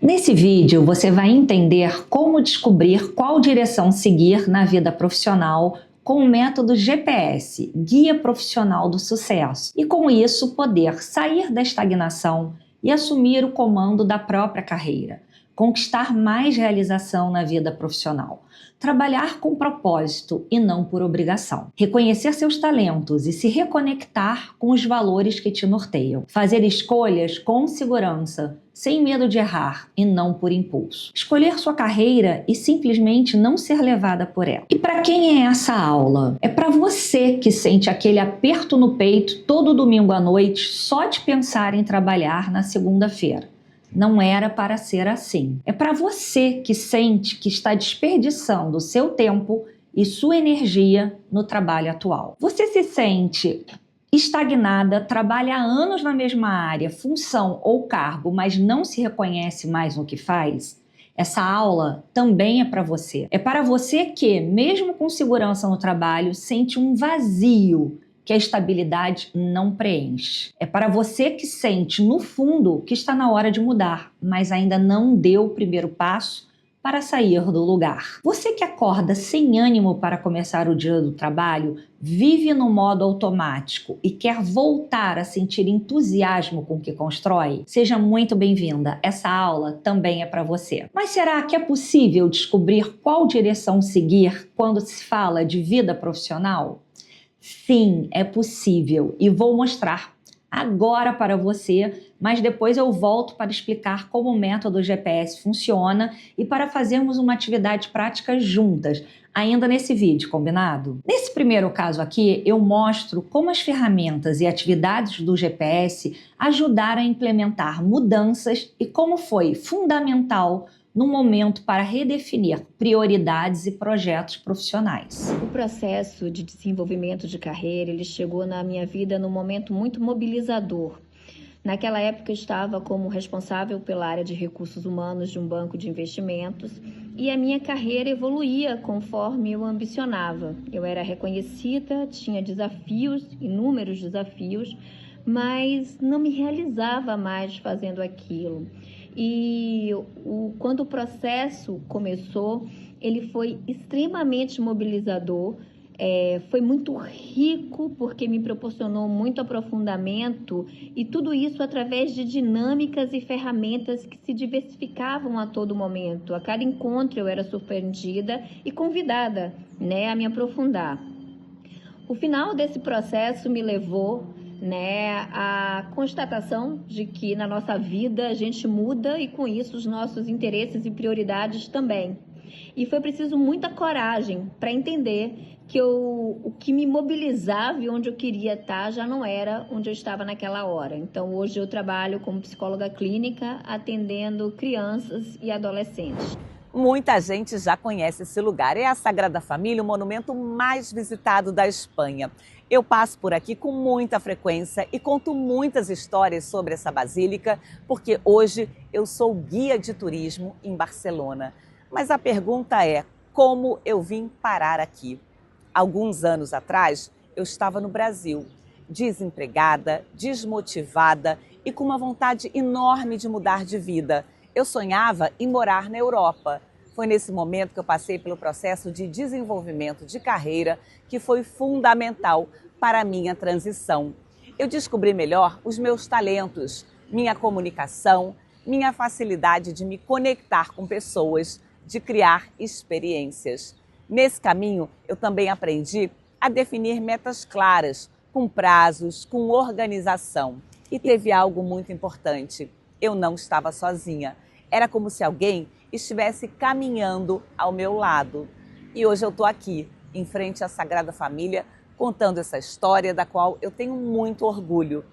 Nesse vídeo, você vai entender como descobrir qual direção seguir na vida profissional com o método GPS, Guia Profissional do Sucesso, e com isso poder sair da estagnação e assumir o comando da própria carreira, conquistar mais realização na vida profissional, trabalhar com propósito e não por obrigação, reconhecer seus talentos e se reconectar com os valores que te norteiam, fazer escolhas com segurança, sem medo de errar e não por impulso. Escolher sua carreira e simplesmente não ser levada por ela. E para quem é essa aula? É para você que sente aquele aperto no peito todo domingo à noite só de pensar em trabalhar na segunda-feira. Não era para ser assim. É para você que sente que está desperdiçando seu tempo e sua energia no trabalho atual. Você se sente estagnada, trabalha há anos na mesma área, função ou cargo, mas não se reconhece mais no que faz? Essa aula também é para você. É para você que, mesmo com segurança no trabalho, sente um vazio que a estabilidade não preenche. É para você que sente, no fundo, que está na hora de mudar, mas ainda não deu o primeiro passo para sair do lugar. Você que acorda sem ânimo para começar o dia do trabalho, vive no modo automático e quer voltar a sentir entusiasmo com o que constrói? Seja muito bem-vinda. Essa aula também é para você. Mas será que é possível descobrir qual direção seguir quando se fala de vida profissional? Sim, é possível e vou mostrar agora para você, mas depois eu volto para explicar como o método GPS funciona e para fazermos uma atividade prática juntas, ainda nesse vídeo, combinado? Nesse primeiro caso aqui, eu mostro como as ferramentas e atividades do GPS ajudaram a implementar mudanças e como foi fundamental no momento para redefinir prioridades e projetos profissionais. O processo de desenvolvimento de carreira, ele chegou na minha vida num momento muito mobilizador. Naquela época eu estava como responsável pela área de recursos humanos de um banco de investimentos e a minha carreira evoluía conforme eu ambicionava. Eu era reconhecida, tinha desafios, inúmeros desafios, mas não me realizava mais fazendo aquilo. E quando o processo começou, ele foi extremamente mobilizador, foi muito rico porque me proporcionou muito aprofundamento e tudo isso através de dinâmicas e ferramentas que se diversificavam a todo momento. A cada encontro eu era surpreendida e convidada, a me aprofundar. O final desse processo me levou a constatação de que na nossa vida a gente muda e com isso os nossos interesses e prioridades também. E foi preciso muita coragem para entender que o que me mobilizava e onde eu queria estar já não era onde eu estava naquela hora. Então hoje eu trabalho como psicóloga clínica atendendo crianças e adolescentes. Muita gente já conhece esse lugar. É a Sagrada Família, o monumento mais visitado da Espanha. Eu passo por aqui com muita frequência e conto muitas histórias sobre essa basílica, porque hoje eu sou guia de turismo em Barcelona. Mas a pergunta é, como eu vim parar aqui? Alguns anos atrás, eu estava no Brasil, desempregada, desmotivada e com uma vontade enorme de mudar de vida. Eu sonhava em morar na Europa. Foi nesse momento que eu passei pelo processo de desenvolvimento de carreira que foi fundamental para a minha transição. Eu descobri melhor os meus talentos, minha comunicação, minha facilidade de me conectar com pessoas, de criar experiências. Nesse caminho, eu também aprendi a definir metas claras, com prazos, com organização. E teve algo muito importante. Eu não estava sozinha. Era como se alguém estivesse caminhando ao meu lado. E hoje eu estou aqui, em frente à Sagrada Família, contando essa história da qual eu tenho muito orgulho.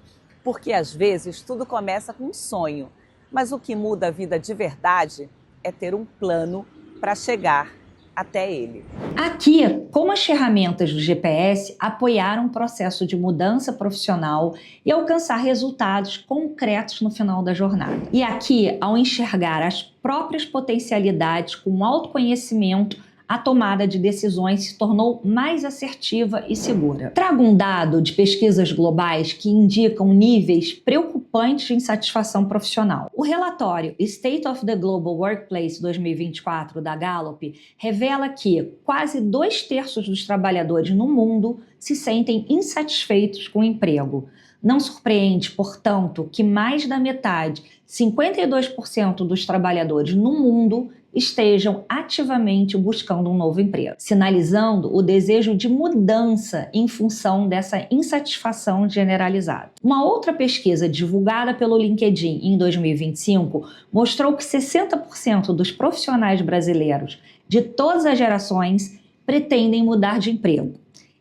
Porque às vezes tudo começa com um sonho, mas o que muda a vida de verdade é ter um plano para chegar até ele. Aqui, como as ferramentas do GPS apoiaram o processo de mudança profissional e alcançar resultados concretos no final da jornada. E aqui, ao enxergar as próprias potencialidades com autoconhecimento, a tomada de decisões se tornou mais assertiva e segura. Trago um dado de pesquisas globais que indicam níveis preocupantes de insatisfação profissional. O relatório State of the Global Workplace 2024 da Gallup revela que quase 2/3 dos trabalhadores no mundo se sentem insatisfeitos com o emprego. Não surpreende, portanto, que mais da metade, 52% dos trabalhadores no mundo, estejam ativamente buscando um novo emprego, sinalizando o desejo de mudança em função dessa insatisfação generalizada. Uma outra pesquisa divulgada pelo LinkedIn em 2025 mostrou que 60% dos profissionais brasileiros de todas as gerações pretendem mudar de emprego.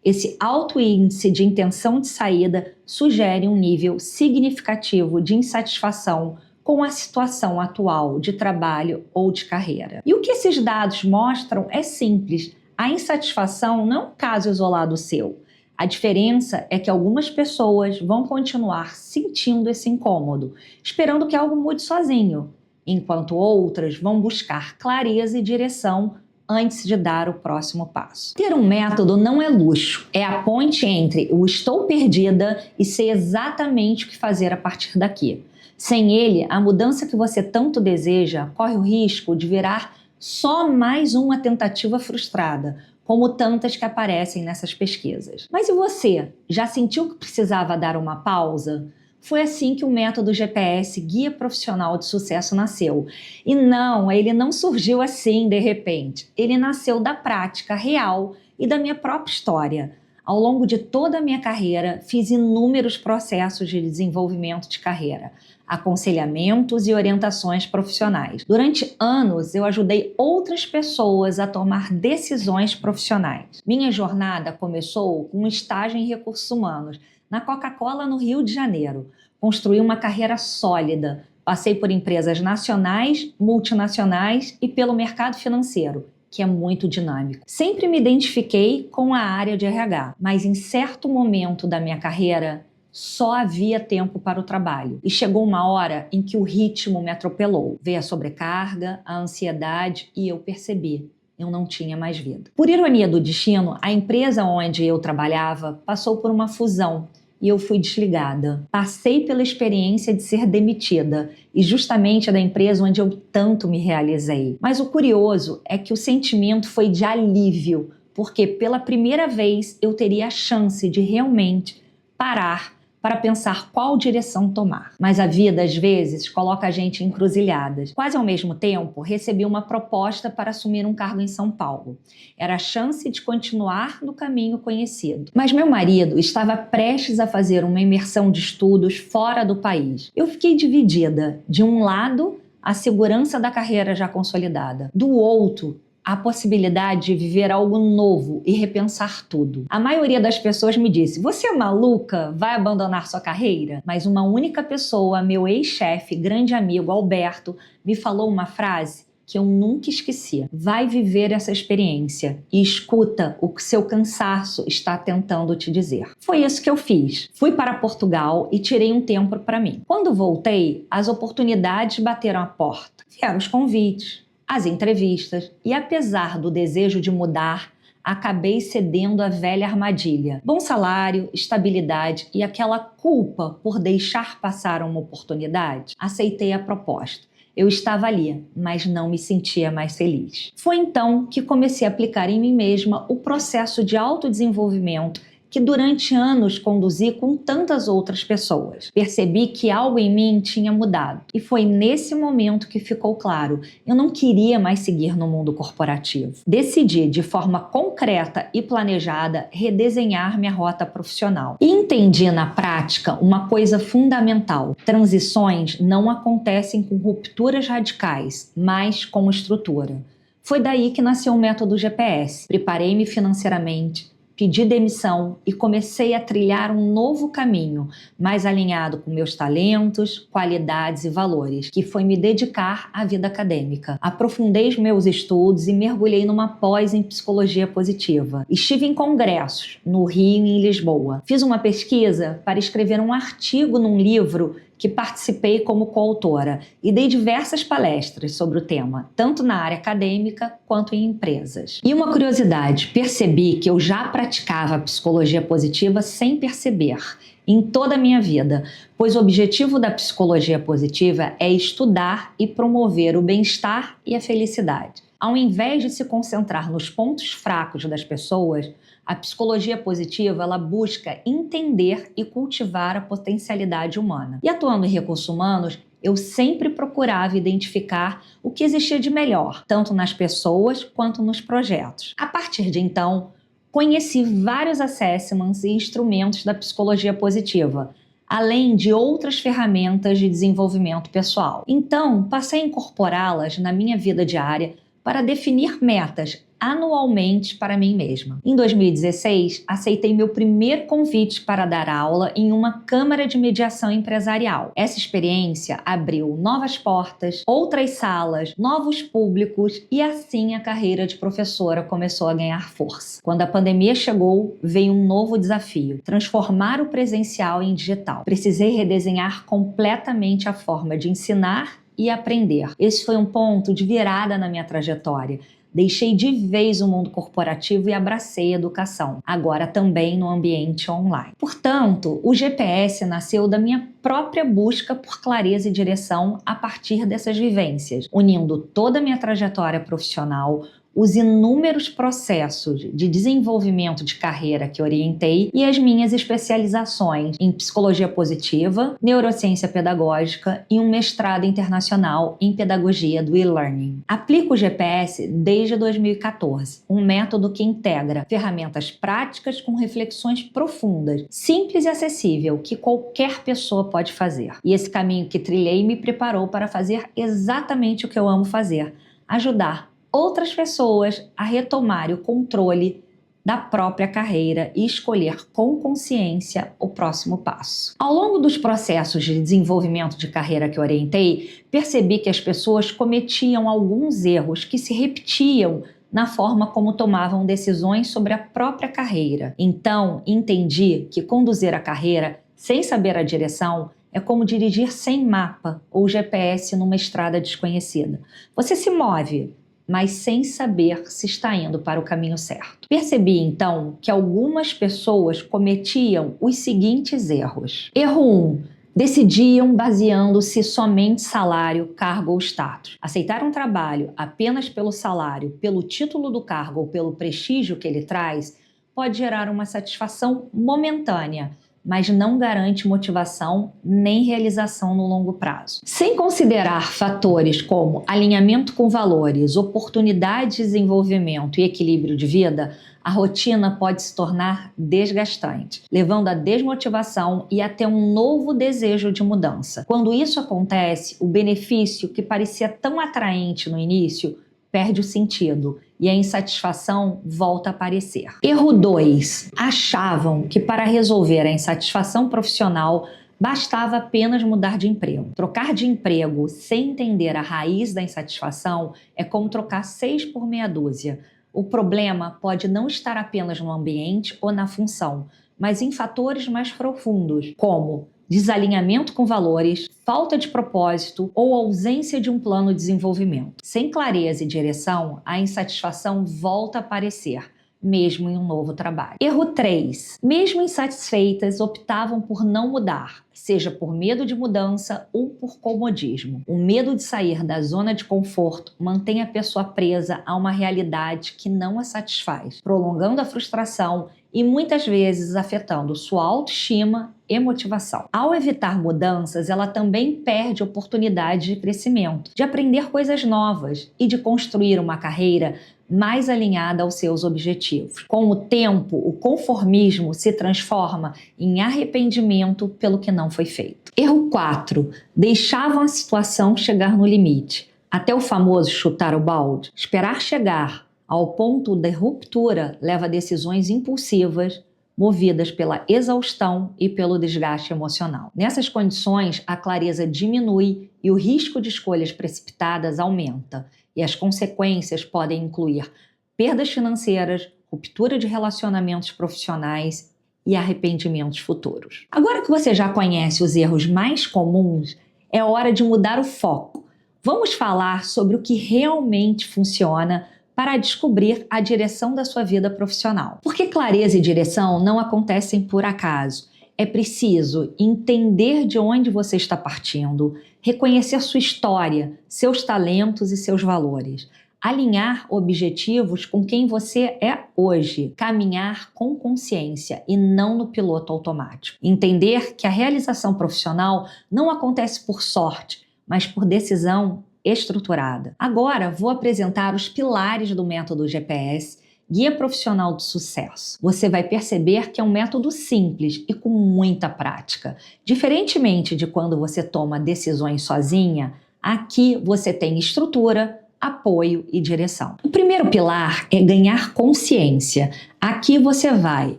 Esse alto índice de intenção de saída sugere um nível significativo de insatisfação com a situação atual de trabalho ou de carreira. E o que esses dados mostram é simples: a insatisfação não é um caso isolado seu. A diferença é que algumas pessoas vão continuar sentindo esse incômodo, esperando que algo mude sozinho, enquanto outras vão buscar clareza e direção antes de dar o próximo passo. Ter um método não é luxo, é a ponte entre o estou perdida e sei exatamente o que fazer a partir daqui. Sem ele, a mudança que você tanto deseja corre o risco de virar só mais uma tentativa frustrada, como tantas que aparecem nessas pesquisas. Mas e você? Já sentiu que precisava dar uma pausa? Foi assim que o método GPS Guia Profissional de Sucesso nasceu. E não, ele não surgiu assim de repente. Ele nasceu da prática real e da minha própria história. Ao longo de toda a minha carreira, fiz inúmeros processos de desenvolvimento de carreira, aconselhamentos e orientações profissionais. Durante anos, eu ajudei outras pessoas a tomar decisões profissionais. Minha jornada começou com um estágio em recursos humanos, na Coca-Cola, no Rio de Janeiro. Construí uma carreira sólida. Passei por empresas nacionais, multinacionais e pelo mercado financeiro, que é muito dinâmico. Sempre me identifiquei com a área de RH, mas em certo momento da minha carreira, só havia tempo para o trabalho. E chegou uma hora em que o ritmo me atropelou. Veio a sobrecarga, a ansiedade e eu percebi: eu não tinha mais vida. Por ironia do destino, a empresa onde eu trabalhava passou por uma fusão e eu fui desligada. Passei pela experiência de ser demitida e justamente da empresa onde eu tanto me realizei. Mas o curioso é que o sentimento foi de alívio, porque pela primeira vez eu teria a chance de realmente parar para pensar qual direção tomar. Mas a vida, às vezes, coloca a gente em encruzilhadas. Quase ao mesmo tempo, recebi uma proposta para assumir um cargo em São Paulo. Era a chance de continuar no caminho conhecido. Mas meu marido estava prestes a fazer uma imersão de estudos fora do país. Eu fiquei dividida. De um lado, a segurança da carreira já consolidada. Do outro, a possibilidade de viver algo novo e repensar tudo. A maioria das pessoas me disse: você é maluca? Vai abandonar sua carreira? Mas uma única pessoa, meu ex-chefe, grande amigo Alberto, me falou uma frase que eu nunca esqueci: vai viver essa experiência e escuta o que seu cansaço está tentando te dizer. Foi isso que eu fiz. Fui para Portugal e tirei um tempo para mim. Quando voltei, as oportunidades bateram a porta. Vieram os convites, as entrevistas, e apesar do desejo de mudar, acabei cedendo à velha armadilha. Bom salário, estabilidade e aquela culpa por deixar passar uma oportunidade. Aceitei a proposta. Eu estava ali, mas não me sentia mais feliz. Foi então que comecei a aplicar em mim mesma o processo de autodesenvolvimento que durante anos conduzi com tantas outras pessoas. Percebi que algo em mim tinha mudado. E foi nesse momento que ficou claro: eu não queria mais seguir no mundo corporativo. Decidi, de forma concreta e planejada, redesenhar minha rota profissional. E entendi na prática uma coisa fundamental: transições não acontecem com rupturas radicais, mas com estrutura. Foi daí que nasceu o método GPS. Preparei-me financeiramente, pedi demissão e comecei a trilhar um novo caminho, mais alinhado com meus talentos, qualidades e valores, que foi me dedicar à vida acadêmica. Aprofundei os meus estudos e mergulhei numa pós em psicologia positiva. Estive em congressos, no Rio e em Lisboa. Fiz uma pesquisa para escrever um artigo num livro que participei como coautora e dei diversas palestras sobre o tema, tanto na área acadêmica quanto em empresas. E uma curiosidade, percebi que eu já praticava a psicologia positiva sem perceber, em toda a minha vida, pois o objetivo da psicologia positiva é estudar e promover o bem-estar e a felicidade. Ao invés de se concentrar nos pontos fracos das pessoas, a psicologia positiva ela busca entender e cultivar a potencialidade humana. E atuando em recursos humanos, eu sempre procurava identificar o que existia de melhor, tanto nas pessoas quanto nos projetos. A partir de então, conheci vários assessments e instrumentos da psicologia positiva, além de outras ferramentas de desenvolvimento pessoal. Então, passei a incorporá-las na minha vida diária para definir metas anualmente para mim mesma. Em 2016, aceitei meu primeiro convite para dar aula em uma câmara de mediação empresarial. Essa experiência abriu novas portas, outras salas, novos públicos e assim a carreira de professora começou a ganhar força. Quando a pandemia chegou, veio um novo desafio: transformar o presencial em digital. Precisei redesenhar completamente a forma de ensinar e aprender. Esse foi um ponto de virada na minha trajetória. Deixei de vez o mundo corporativo e abracei a educação, agora também no ambiente online. Portanto, o GPS nasceu da minha própria busca por clareza e direção a partir dessas vivências, unindo toda a minha trajetória profissional, os inúmeros processos de desenvolvimento de carreira que orientei e as minhas especializações em psicologia positiva, neurociência pedagógica e um mestrado internacional em pedagogia do e-learning. Aplico o GPS desde 2014, um método que integra ferramentas práticas com reflexões profundas, simples e acessível, que qualquer pessoa pode fazer. E esse caminho que trilhei me preparou para fazer exatamente o que eu amo fazer: ajudar outras pessoas a retomar o controle da própria carreira e escolher com consciência o próximo passo. Ao longo dos processos de desenvolvimento de carreira que orientei, percebi que as pessoas cometiam alguns erros que se repetiam na forma como tomavam decisões sobre a própria carreira. Então, entendi que conduzir a carreira sem saber a direção é como dirigir sem mapa ou GPS numa estrada desconhecida. Você se move, mas sem saber se está indo para o caminho certo. Percebi, então, que algumas pessoas cometiam os seguintes erros. Erro 1. Decidiam baseando-se somente em salário, cargo ou status. Aceitar um trabalho apenas pelo salário, pelo título do cargo ou pelo prestígio que ele traz pode gerar uma satisfação momentânea, mas não garante motivação nem realização no longo prazo. Sem considerar fatores como alinhamento com valores, oportunidade de desenvolvimento e equilíbrio de vida, a rotina pode se tornar desgastante, levando à desmotivação e até um novo desejo de mudança. Quando isso acontece, o benefício que parecia tão atraente no início perde o sentido e a insatisfação volta a aparecer. Erro 2. Achavam que para resolver a insatisfação profissional bastava apenas mudar de emprego. Trocar de emprego sem entender a raiz da insatisfação é como trocar 6 por meia dúzia. O problema pode não estar apenas no ambiente ou na função, mas em fatores mais profundos, como desalinhamento com valores, falta de propósito ou ausência de um plano de desenvolvimento. Sem clareza e direção, a insatisfação volta a aparecer, mesmo em um novo trabalho. Erro 3. Mesmo insatisfeitas, optavam por não mudar, seja por medo de mudança ou por comodismo. O medo de sair da zona de conforto mantém a pessoa presa a uma realidade que não a satisfaz, prolongando a frustração e muitas vezes afetando sua autoestima e motivação. Ao evitar mudanças, ela também perde oportunidades de crescimento, de aprender coisas novas e de construir uma carreira mais alinhada aos seus objetivos. Com o tempo, o conformismo se transforma em arrependimento pelo que não foi feito. Erro 4. Deixavam a situação chegar no limite, até o famoso chutar o balde. Esperar chegar ao ponto de ruptura leva a decisões impulsivas, movidas pela exaustão e pelo desgaste emocional. Nessas condições, a clareza diminui e o risco de escolhas precipitadas aumenta, e as consequências podem incluir perdas financeiras, ruptura de relacionamentos profissionais e arrependimentos futuros. Agora que você já conhece os erros mais comuns, é hora de mudar o foco. Vamos falar sobre o que realmente funciona para descobrir a direção da sua vida profissional. Porque clareza e direção não acontecem por acaso. É preciso entender de onde você está partindo, reconhecer sua história, seus talentos e seus valores, alinhar objetivos com quem você é hoje, caminhar com consciência e não no piloto automático. Entender que a realização profissional não acontece por sorte, mas por decisão estruturada. Agora vou apresentar os pilares do método GPS, Guia Profissional do Sucesso. Você vai perceber que é um método simples e com muita prática. Diferentemente de quando você toma decisões sozinha, aqui você tem estrutura, apoio e direção. O primeiro pilar é ganhar consciência. Aqui você vai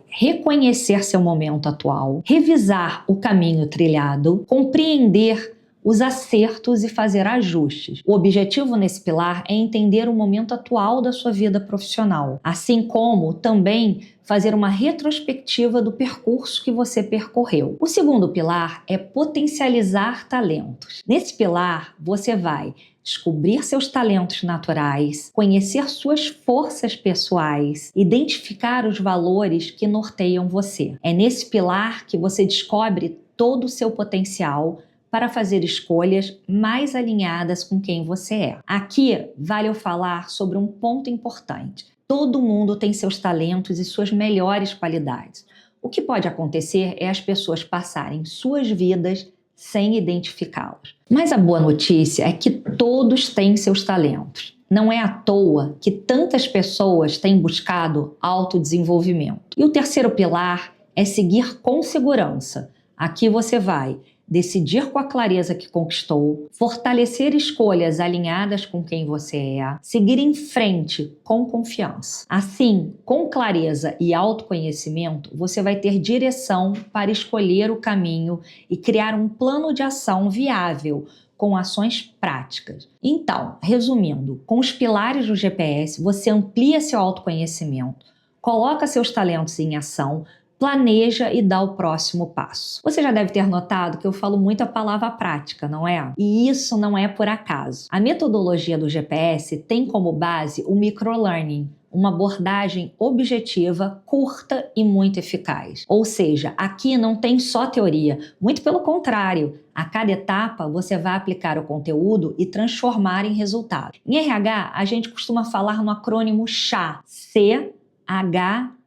reconhecer seu momento atual, revisar o caminho trilhado, compreender os acertos e fazer ajustes. O objetivo nesse pilar é entender o momento atual da sua vida profissional, assim como também fazer uma retrospectiva do percurso que você percorreu. O segundo pilar é potencializar talentos. Nesse pilar, você vai descobrir seus talentos naturais, conhecer suas forças pessoais, identificar os valores que norteiam você. É nesse pilar que você descobre todo o seu potencial para fazer escolhas mais alinhadas com quem você é. Aqui vale eu falar sobre um ponto importante. Todo mundo tem seus talentos e suas melhores qualidades. O que pode acontecer é as pessoas passarem suas vidas sem identificá-los. Mas a boa notícia é que todos têm seus talentos. Não é à toa que tantas pessoas têm buscado autodesenvolvimento. E o terceiro pilar é seguir com segurança. Aqui você vai decidir com a clareza que conquistou, fortalecer escolhas alinhadas com quem você é, seguir em frente com confiança. Assim, com clareza e autoconhecimento, você vai ter direção para escolher o caminho e criar um plano de ação viável, com ações práticas. Então, resumindo, com os pilares do GPS, você amplia seu autoconhecimento, coloca seus talentos em ação, planeja e dá o próximo passo. Você já deve ter notado que eu falo muito a palavra prática, não é? E isso não é por acaso. A metodologia do GPS tem como base o microlearning, uma abordagem objetiva, curta e muito eficaz. Ou seja, aqui não tem só teoria, muito pelo contrário. A cada etapa, você vai aplicar o conteúdo e transformar em resultado. Em RH, a gente costuma falar no acrônimo CHA, C-H-A.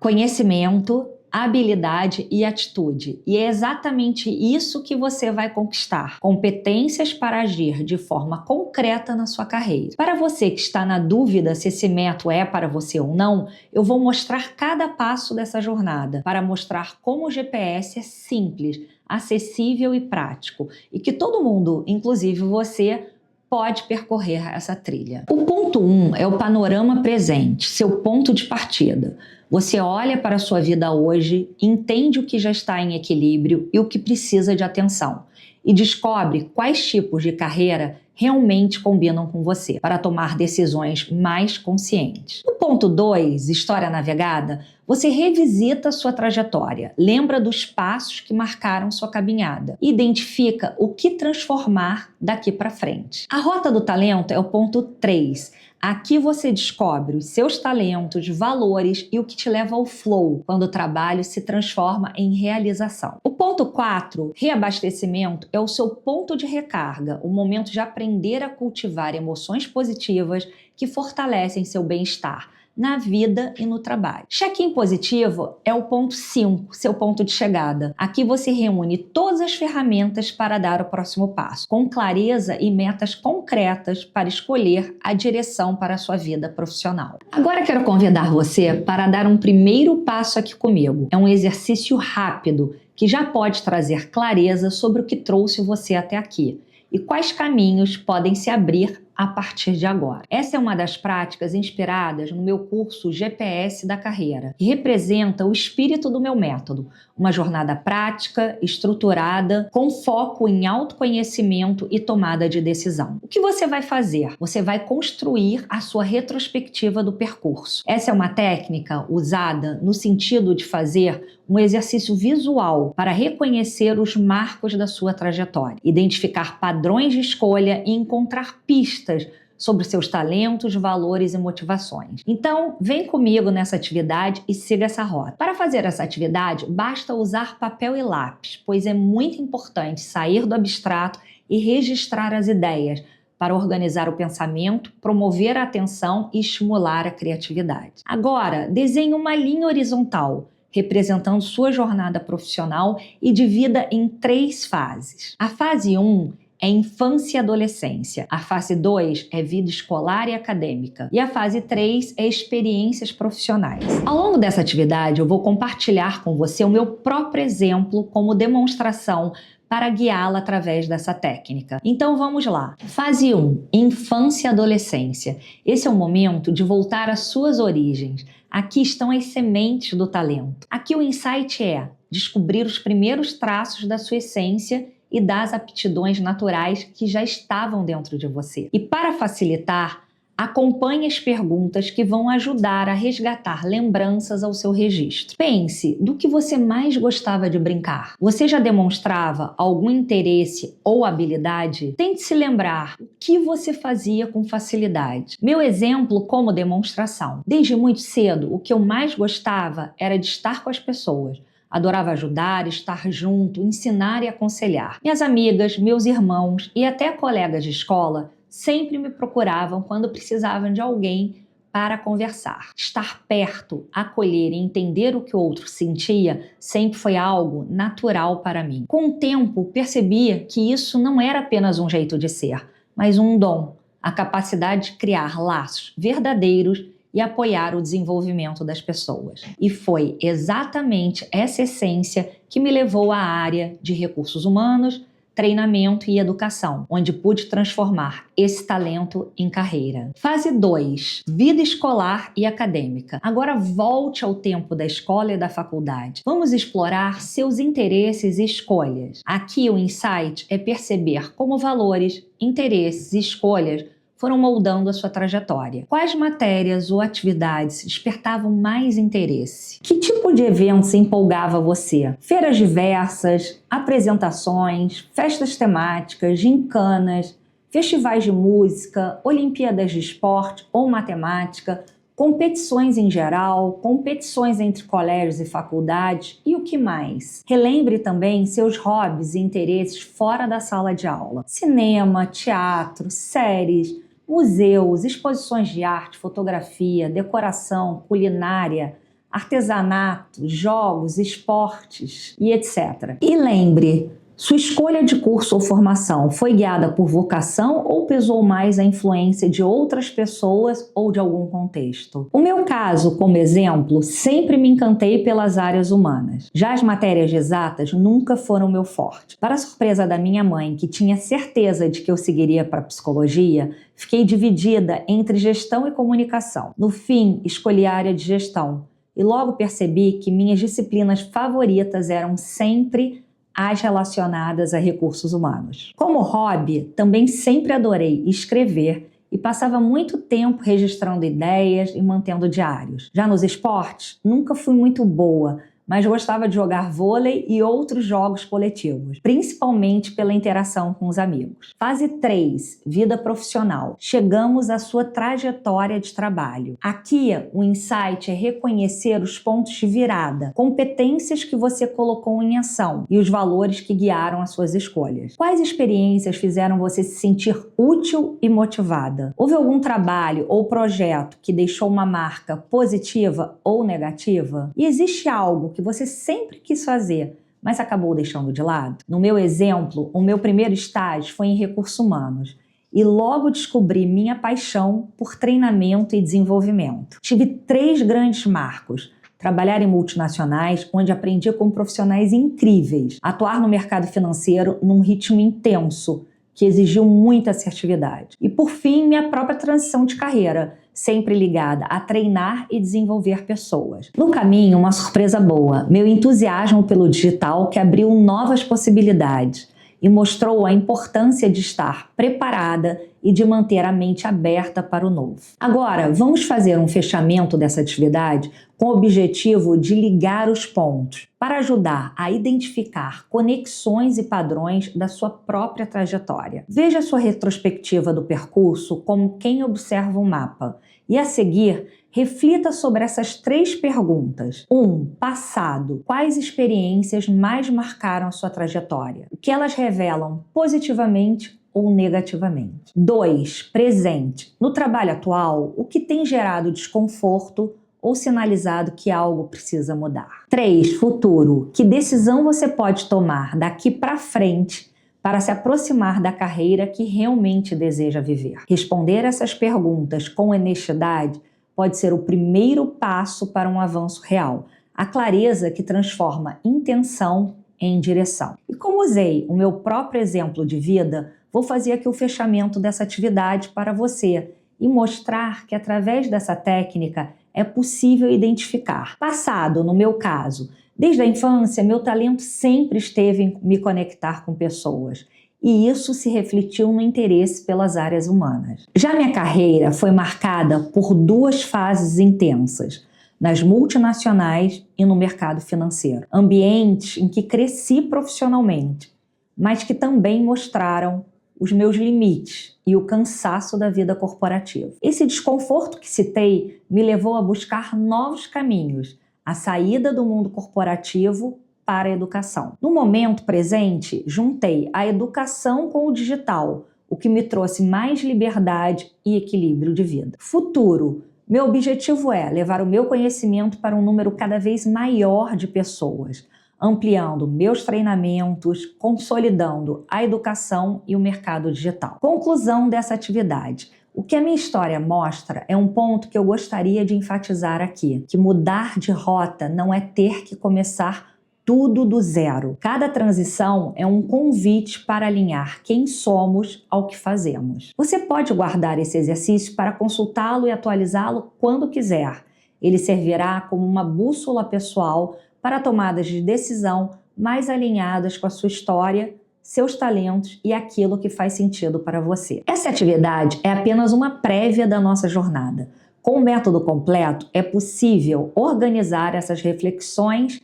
Conhecimento, habilidade e atitude. E é exatamente isso que você vai conquistar. Competências para agir de forma concreta na sua carreira. Para você que está na dúvida se esse método é para você ou não, eu vou mostrar cada passo dessa jornada para mostrar como o GPS é simples, acessível e prático e que todo mundo, inclusive você, pode percorrer essa trilha. O ponto 1 é o panorama presente, seu ponto de partida. Você olha para a sua vida hoje, entende o que já está em equilíbrio e o que precisa de atenção e descobre quais tipos de carreira realmente combinam com você para tomar decisões mais conscientes. No ponto 2, História Navegada, você revisita sua trajetória, lembra dos passos que marcaram sua caminhada e identifica o que transformar daqui para frente. A Rota do Talento é o ponto 3. Aqui você descobre os seus talentos, valores e o que te leva ao flow, quando o trabalho se transforma em realização. O ponto 4, reabastecimento, é o seu ponto de recarga, o momento de aprender a cultivar emoções positivas que fortalecem seu bem-estar na vida e no trabalho. Check-in positivo é o ponto 5, seu ponto de chegada. Aqui você reúne todas as ferramentas para dar o próximo passo, com clareza e metas concretas para escolher a direção para a sua vida profissional. Agora quero convidar você para dar um primeiro passo aqui comigo. É um exercício rápido que já pode trazer clareza sobre o que trouxe você até aqui e quais caminhos podem se abrir a partir de agora. Essa é uma das práticas inspiradas no meu curso GPS da carreira, que representa o espírito do meu método, uma jornada prática, estruturada, com foco em autoconhecimento e tomada de decisão. O que você vai fazer? Você vai construir a sua retrospectiva do percurso. Essa é uma técnica usada no sentido de fazer um exercício visual para reconhecer os marcos da sua trajetória, identificar padrões de escolha e encontrar pistas sobre seus talentos, valores e motivações. Então, vem comigo nessa atividade e siga essa rota. Para fazer essa atividade, basta usar papel e lápis, pois é muito importante sair do abstrato e registrar as ideias para organizar o pensamento, promover a atenção e estimular a criatividade. Agora, desenhe uma linha horizontal, representando sua jornada profissional e divida em 3 fases. A fase 1 é infância e adolescência. A fase 2 é vida escolar e acadêmica. E a fase 3 é experiências profissionais. Ao longo dessa atividade, eu vou compartilhar com você o meu próprio exemplo como demonstração para guiá-la através dessa técnica. Então vamos lá. Fase 1, infância e adolescência. Esse é o momento de voltar às suas origens. Aqui estão as sementes do talento. Aqui o insight é descobrir os primeiros traços da sua essência e das aptidões naturais que já estavam dentro de você. E para facilitar, acompanhe as perguntas que vão ajudar a resgatar lembranças ao seu registro. Pense do que você mais gostava de brincar. Você já demonstrava algum interesse ou habilidade? Tente se lembrar o que você fazia com facilidade. Meu exemplo como demonstração. Desde muito cedo, o que eu mais gostava era de estar com as pessoas. Adorava ajudar, estar junto, ensinar e aconselhar. Minhas amigas, meus irmãos e até colegas de escola sempre me procuravam quando precisavam de alguém para conversar. Estar perto, acolher e entender o que o outro sentia sempre foi algo natural para mim. Com o tempo, percebia que isso não era apenas um jeito de ser, mas um dom, a capacidade de criar laços verdadeiros e apoiar o desenvolvimento das pessoas. E foi exatamente essa essência que me levou à área de recursos humanos, treinamento e educação, onde pude transformar esse talento em carreira. Fase 2, vida escolar e acadêmica. Agora volte ao tempo da escola e da faculdade. Vamos explorar seus interesses e escolhas. Aqui o insight é perceber como valores, interesses e escolhas foram moldando a sua trajetória. Quais matérias ou atividades despertavam mais interesse? Que tipo de evento empolgava você? Feiras diversas, apresentações, festas temáticas, gincanas, festivais de música, olimpíadas de esporte ou matemática, competições em geral, competições entre colégios e faculdades e o que mais? Relembre também seus hobbies e interesses fora da sala de aula. Cinema, teatro, séries, museus, exposições de arte, fotografia, decoração, culinária, artesanato, jogos, esportes e etc. E lembre, sua escolha de curso ou formação foi guiada por vocação ou pesou mais a influência de outras pessoas ou de algum contexto? O meu caso, como exemplo, sempre me encantei pelas áreas humanas. Já as matérias exatas nunca foram meu forte. Para a surpresa da minha mãe, que tinha certeza de que eu seguiria para psicologia, fiquei dividida entre gestão e comunicação. No fim, escolhi a área de gestão e logo percebi que minhas disciplinas favoritas eram sempre as relacionadas a recursos humanos. Como hobby, também sempre adorei escrever e passava muito tempo registrando ideias e mantendo diários. Já nos esportes, nunca fui muito boa, mas gostava de jogar vôlei e outros jogos coletivos, principalmente pela interação com os amigos. Fase 3, vida profissional. Chegamos à sua trajetória de trabalho. Aqui, o insight é reconhecer os pontos de virada, competências que você colocou em ação e os valores que guiaram as suas escolhas. Quais experiências fizeram você se sentir útil e motivada? Houve algum trabalho ou projeto que deixou uma marca positiva ou negativa? E existe algo que você sempre quis fazer, mas acabou deixando de lado? No meu exemplo, o meu primeiro estágio foi em recursos humanos e logo descobri minha paixão por treinamento e desenvolvimento. Tive 3 grandes marcos: trabalhar em multinacionais, onde aprendi com profissionais incríveis, atuar no mercado financeiro num ritmo intenso, que exigiu muita assertividade. E por fim, minha própria transição de carreira, sempre ligada a treinar e desenvolver pessoas. No caminho, uma surpresa boa, meu entusiasmo pelo digital que abriu novas possibilidades e mostrou a importância de estar preparada e de manter a mente aberta para o novo. Agora, vamos fazer um fechamento dessa atividade com o objetivo de ligar os pontos, para ajudar a identificar conexões e padrões da sua própria trajetória. Veja sua retrospectiva do percurso como quem observa um mapa e, a seguir, reflita sobre essas 3 perguntas. 1. Passado. Quais experiências mais marcaram a sua trajetória? O que elas revelam positivamente ou negativamente? 2. Presente. No trabalho atual, o que tem gerado desconforto ou sinalizado que algo precisa mudar? 3. Futuro. Que decisão você pode tomar daqui para frente para se aproximar da carreira que realmente deseja viver? Responder essas perguntas com honestidade pode ser o primeiro passo para um avanço real, a clareza que transforma intenção em direção. E como usei o meu próprio exemplo de vida, vou fazer aqui o fechamento dessa atividade para você e mostrar que através dessa técnica é possível identificar. Passado, no meu caso, desde a infância, meu talento sempre esteve em me conectar com pessoas. E isso se refletiu no interesse pelas áreas humanas. Já minha carreira foi marcada por 2 fases intensas, nas multinacionais e no mercado financeiro. Ambientes em que cresci profissionalmente, mas que também mostraram os meus limites e o cansaço da vida corporativa. Esse desconforto que citei me levou a buscar novos caminhos, a saída do mundo corporativo para a educação. No momento presente, juntei a educação com o digital, o que me trouxe mais liberdade e equilíbrio de vida. Futuro. Meu objetivo é levar o meu conhecimento para um número cada vez maior de pessoas, ampliando meus treinamentos, consolidando a educação e o mercado digital. Conclusão dessa atividade. O que a minha história mostra é um ponto que eu gostaria de enfatizar aqui, que mudar de rota não é ter que começar tudo do zero. Cada transição é um convite para alinhar quem somos ao que fazemos. Você pode guardar esse exercício para consultá-lo e atualizá-lo quando quiser. Ele servirá como uma bússola pessoal para tomadas de decisão mais alinhadas com a sua história, seus talentos e aquilo que faz sentido para você. Essa atividade é apenas uma prévia da nossa jornada. Com o método completo, é possível organizar essas reflexões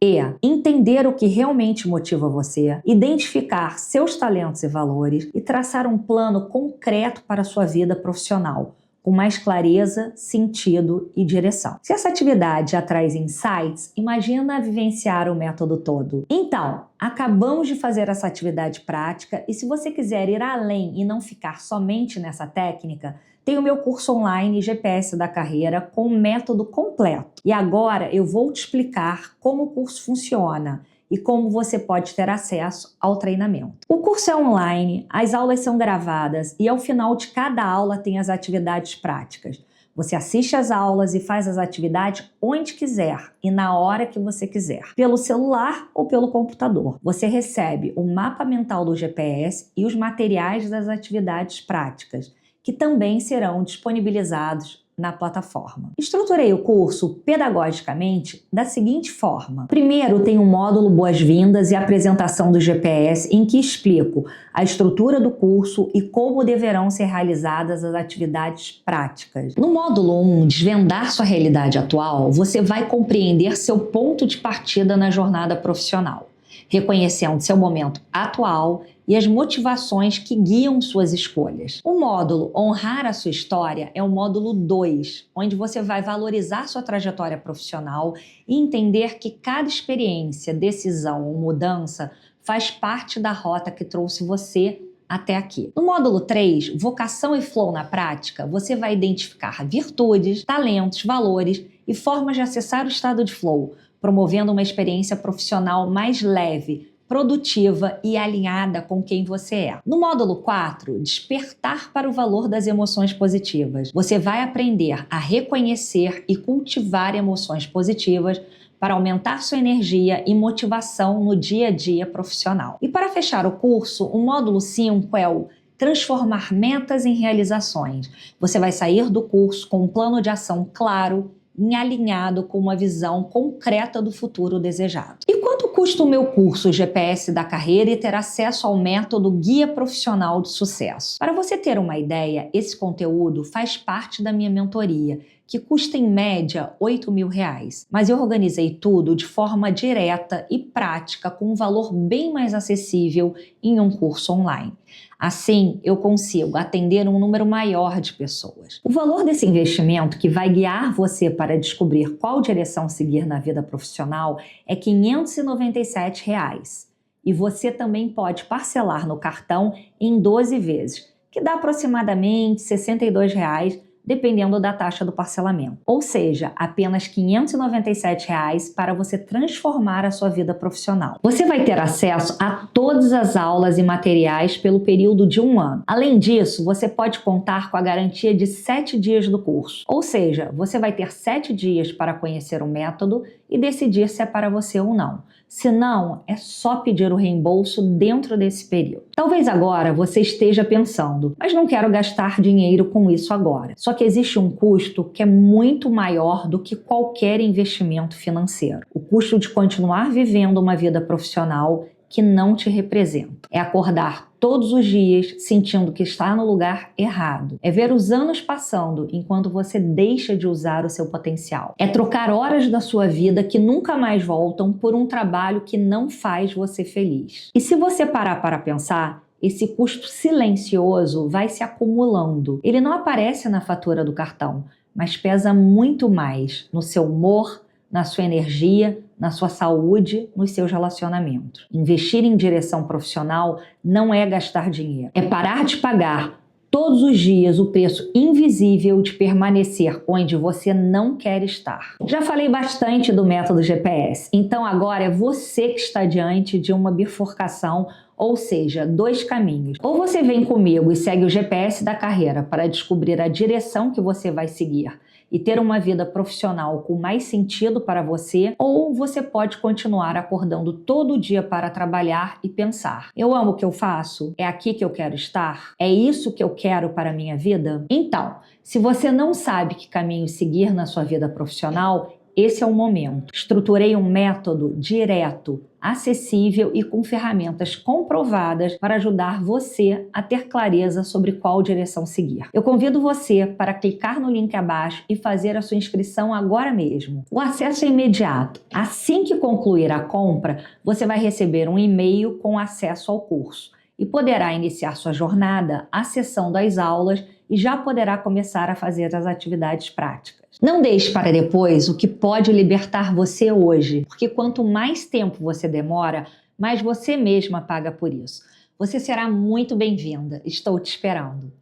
e entender o que realmente motiva você, identificar seus talentos e valores e traçar um plano concreto para a sua vida profissional, com mais clareza, sentido e direção. Se essa atividade já traz insights, imagina vivenciar o método todo. Então, acabamos de fazer essa atividade prática e se você quiser ir além e não ficar somente nessa técnica, tem o meu curso online GPS da Carreira com o método completo. E agora eu vou te explicar como o curso funciona e como você pode ter acesso ao treinamento. O curso é online, as aulas são gravadas e ao final de cada aula tem as atividades práticas. Você assiste às aulas e faz as atividades onde quiser e na hora que você quiser, pelo celular ou pelo computador. Você recebe o mapa mental do GPS e os materiais das atividades práticas, que também serão disponibilizados na plataforma. Estruturei o curso pedagogicamente da seguinte forma. Primeiro tem um módulo Boas-Vindas e apresentação do GPS em que explico a estrutura do curso e como deverão ser realizadas as atividades práticas. No módulo 1, Desvendar sua realidade atual, você vai compreender seu ponto de partida na jornada profissional, reconhecendo seu momento atual e as motivações que guiam suas escolhas. O módulo Honrar a sua história é o módulo 2, onde você vai valorizar sua trajetória profissional e entender que cada experiência, decisão ou mudança faz parte da rota que trouxe você até aqui. No módulo 3, Vocação e Flow na Prática, você vai identificar virtudes, talentos, valores e formas de acessar o estado de flow, promovendo uma experiência profissional mais leve, produtiva e alinhada com quem você é. No módulo 4, Despertar para o valor das emoções positivas. Você vai aprender a reconhecer e cultivar emoções positivas para aumentar sua energia e motivação no dia a dia profissional. E para fechar o curso, o módulo 5 é o Transformar Metas em Realizações. Você vai sair do curso com um plano de ação claro, alinhado com uma visão concreta do futuro desejado. E quanto custa o meu curso GPS da Carreira e ter acesso ao método Guia Profissional de Sucesso? Para você ter uma ideia, esse conteúdo faz parte da minha mentoria, que custa em média R$8.000, mas eu organizei tudo de forma direta e prática com um valor bem mais acessível em um curso online. Assim, eu consigo atender um número maior de pessoas. O valor desse investimento, que vai guiar você para descobrir qual direção seguir na vida profissional, é R$597. E você também pode parcelar no cartão em 12 vezes, que dá aproximadamente R$62, dependendo da taxa do parcelamento. Ou seja, apenas R$597 para você transformar a sua vida profissional. Você vai ter acesso a todas as aulas e materiais pelo período de 1 ano. Além disso, você pode contar com a garantia de 7 dias do curso. Ou seja, você vai ter 7 dias para conhecer o método e decidir se é para você ou não. Se não, é só pedir o reembolso dentro desse período. Talvez agora você esteja pensando, mas não quero gastar dinheiro com isso agora. Só que existe um custo que é muito maior do que qualquer investimento financeiro. O custo de continuar vivendo uma vida profissional que não te representa. É acordar todos os dias sentindo que está no lugar errado. É ver os anos passando enquanto você deixa de usar o seu potencial. É trocar horas da sua vida que nunca mais voltam por um trabalho que não faz você feliz. E se você parar para pensar, esse custo silencioso vai se acumulando. Ele não aparece na fatura do cartão, mas pesa muito mais no seu humor, na sua energia, na sua saúde, nos seus relacionamentos. Investir em direção profissional não é gastar dinheiro, é parar de pagar todos os dias o preço invisível de permanecer onde você não quer estar. Já falei bastante do método GPS, então agora é você que está diante de uma bifurcação, ou seja, 2 caminhos. Ou você vem comigo e segue o GPS da carreira para descobrir a direção que você vai seguir e ter uma vida profissional com mais sentido para você, ou você pode continuar acordando todo dia para trabalhar e pensar: eu amo o que eu faço? É aqui que eu quero estar? É isso que eu quero para a minha vida? Então, se você não sabe que caminho seguir na sua vida profissional, esse é o momento. Estruturei um método direto, acessível e com ferramentas comprovadas para ajudar você a ter clareza sobre qual direção seguir. Eu convido você para clicar no link abaixo e fazer a sua inscrição agora mesmo. O acesso é imediato. Assim que concluir a compra, você vai receber um e-mail com acesso ao curso e poderá iniciar sua jornada acessando as aulas e já poderá começar a fazer as atividades práticas. Não deixe para depois o que pode libertar você hoje, porque quanto mais tempo você demora, mais você mesma paga por isso. Você será muito bem-vinda. Estou te esperando.